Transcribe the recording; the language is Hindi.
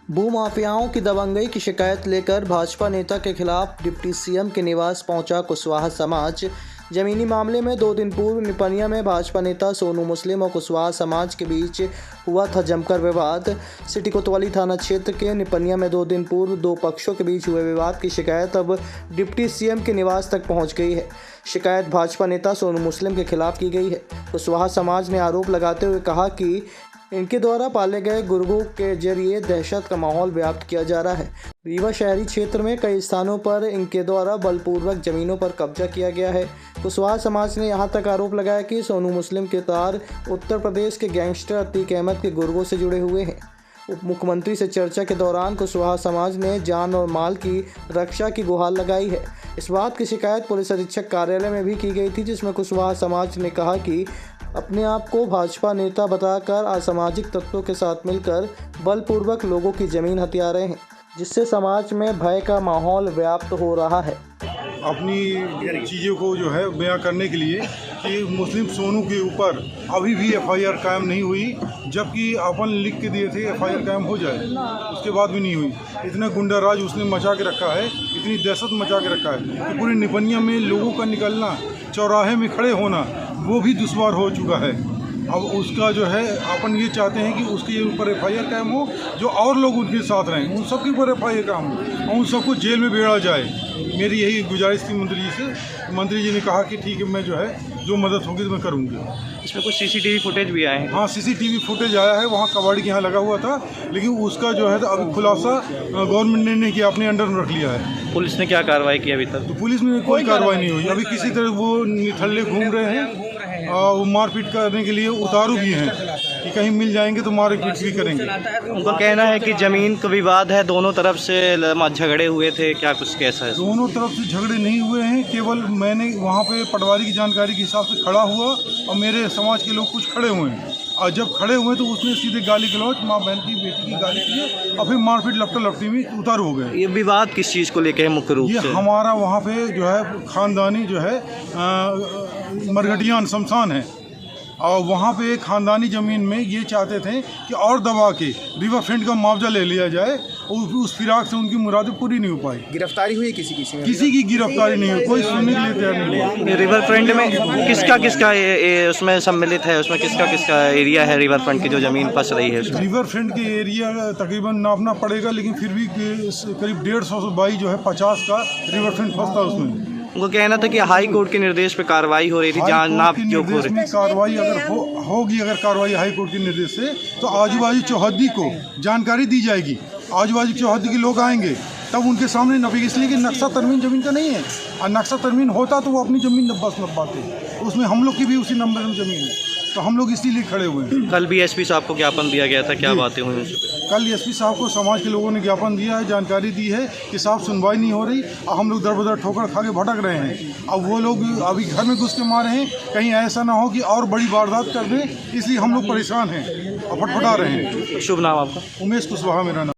भूमाफियाओं की दबंगई की शिकायत लेकर भाजपा नेता के खिलाफ डिप्टी सीएम के निवास पहुंचा कुशवाहा समाज। जमीनी मामले में 2 दिन पूर्व निपनिया में भाजपा नेता सोनू मुस्लिम और कुशवाहा समाज के बीच हुआ था जमकर विवाद। सिटी कोतवाली थाना क्षेत्र के निपनिया में 2 दिन पूर्व 2 पक्षों के बीच हुए विवाद की शिकायत अब डिप्टी सीएम के निवास तक पहुंच गई है। शिकायत भाजपा नेता सोनू मुस्लिम के खिलाफ की गई है। कुशवाहा समाज ने आरोप लगाते हुए कहा कि इनके द्वारा पाले गए गुर्गों के जरिए दहशत का माहौल व्याप्त किया जा रहा है। रीवा शहरी क्षेत्र में कई स्थानों पर इनके द्वारा बलपूर्वक जमीनों पर कब्जा किया गया है। कुशवाहा समाज ने यहां तक आरोप लगाया कि सोनू मुस्लिम के तार उत्तर प्रदेश के गैंगस्टर अतीक अहमद के गुर्गों से जुड़े हुए हैं। उप मुख्यमंत्री से चर्चा के दौरान कुशवाहा समाज ने जान और माल की रक्षा की गुहार लगाई है। इस बात की शिकायत पुलिस अधीक्षक कार्यालय में भी की गई थी, जिसमें कुशवाहा समाज ने कहा कि अपने आप को भाजपा नेता बताकर असामाजिक तत्वों के साथ मिलकर बलपूर्वक लोगों की जमीन हथिया रहे हैं, जिससे समाज में भय का माहौल व्याप्त हो रहा है। अपनी चीज़ों को जो है बयां करने के लिए कि मुस्लिम सोनू के ऊपर अभी भी एफआईआर कायम नहीं हुई, जबकि अपन लिख के दिए थे एफआईआर कायम हो जाए, उसके बाद भी नहीं हुई। इतना गुंडा राज उसने मचा के रखा है, इतनी दहशत मचा के रखा है कि पूरी निपनिया में लोगों का निकलना, चौराहे में खड़े होना वो भी दुश्वार हो चुका है। अब उसका जो है अपन ये चाहते हैं कि उसके ऊपर एफआईआर कायम हो, जो और लोग उनके साथ रहें उन सबके ऊपर एफआईआर कायम हो और उन सबको जेल में बेड़ा जाए। मेरी यही गुजारिश थी मंत्री जी से। मंत्री जी ने कहा कि ठीक है, मैं जो है जो मदद होगी तो मैं करूँगी। इसमें कुछ सीसीटीवी फुटेज भी आए हैं। हाँ, सीसीटीवी फुटेज आया है, वहाँ कबाड़ी के यहाँ लगा हुआ था, लेकिन उसका जो है अभी खुलासा गवर्नमेंट ने नहीं किया, अपने अंडर में रख लिया है। पुलिस ने क्या कार्रवाई की अभी तक? तो पुलिस में कोई कार्रवाई नहीं हुई अभी। किसी तरह वो निठल्ले घूम रहे हैं, वो मारपीट करने के लिए उतारू भी हैं कि कहीं मिल जाएंगे तो मारपीट भी करेंगे। उनका कहना है कि जमीन का विवाद है, दोनों तरफ से झगड़े हुए थे, क्या कुछ कैसा है? दोनों तरफ से झगड़े नहीं हुए हैं, केवल मैंने वहाँ पे पटवारी की जानकारी के हिसाब से खड़ा हुआ और मेरे समाज के लोग कुछ खड़े हुए हैं, और जब खड़े हुए तो उसने सीधे गाली गलौज, माँ बहन की बेटी की गाली की और फिर मारपीट लपटा लपटी में उतारू हो गए। ये विवाद किस चीज़ को लेकर है मुख्य रूप से? ये हमारा वहाँ पे जो है खानदानी जो है मरघटियान शमशान है, और वहाँ पे खानदानी ज़मीन में ये चाहते थे कि और दबा के रिवर फ्रंट का मुआवजा ले लिया जाए, और उस फिराक से उनकी मुरादें पूरी नहीं हो पाई। गिरफ्तारी हुई किसी की गिरफ्तारी नहीं हुई, कोई सुनने के लिए तैयार नहीं हुआ। रिवर फ्रंट में किसका उसमें सम्मिलित है? उसमें किसका एरिया है रिवर फ्रंट की जो ज़मीन फंस रही है उसमें? रिवर फ्रंट के एरिया तकरीबन नापना पड़ेगा, लेकिन फिर भी करीब 150 बाई जो है 50 का रिवर फ्रंट फंसता उसमें। उनको कहना था कि हाई कोर्ट के निर्देश पे कार्रवाई हो रही थी, जान नाप जो हो रही थी। कार्रवाई अगर होगी, अगर कार्रवाई हाई कोर्ट के निर्देश से, तो आजू बाजू चौहद्दी को जानकारी दी जाएगी। आजू बाजू चौहद्दी के लोग आएंगे तब उनके सामने नपेगी, इसलिए कि नक्शा तरमीन ज़मीन का नहीं है, और नक्शा तरमीन होता तो वो अपनी ज़मीन नब्बाते, उसमें हम लोग की भी उसी नंबर में ज़मीन है, तो हम लोग इसीलिए खड़े हुए हैं। कल भी एसपी साहब को ज्ञापन दिया गया था, क्या बातें हुई उनसे? कल एसपी साहब को समाज के लोगों ने ज्ञापन दिया है, जानकारी दी है कि साहब सुनवाई नहीं हो रही और हम लोग दर बदर ठोकर खा के भटक रहे हैं। अब वो लोग अभी घर में घुस के मारे हैं, कहीं ऐसा ना हो कि और बड़ी वारदात कर दें, इसलिए हम लोग परेशान हैं और फटफटा रहे हैं। शुभ नाम आपका? उमेश कुशवाहा मेरा नाम।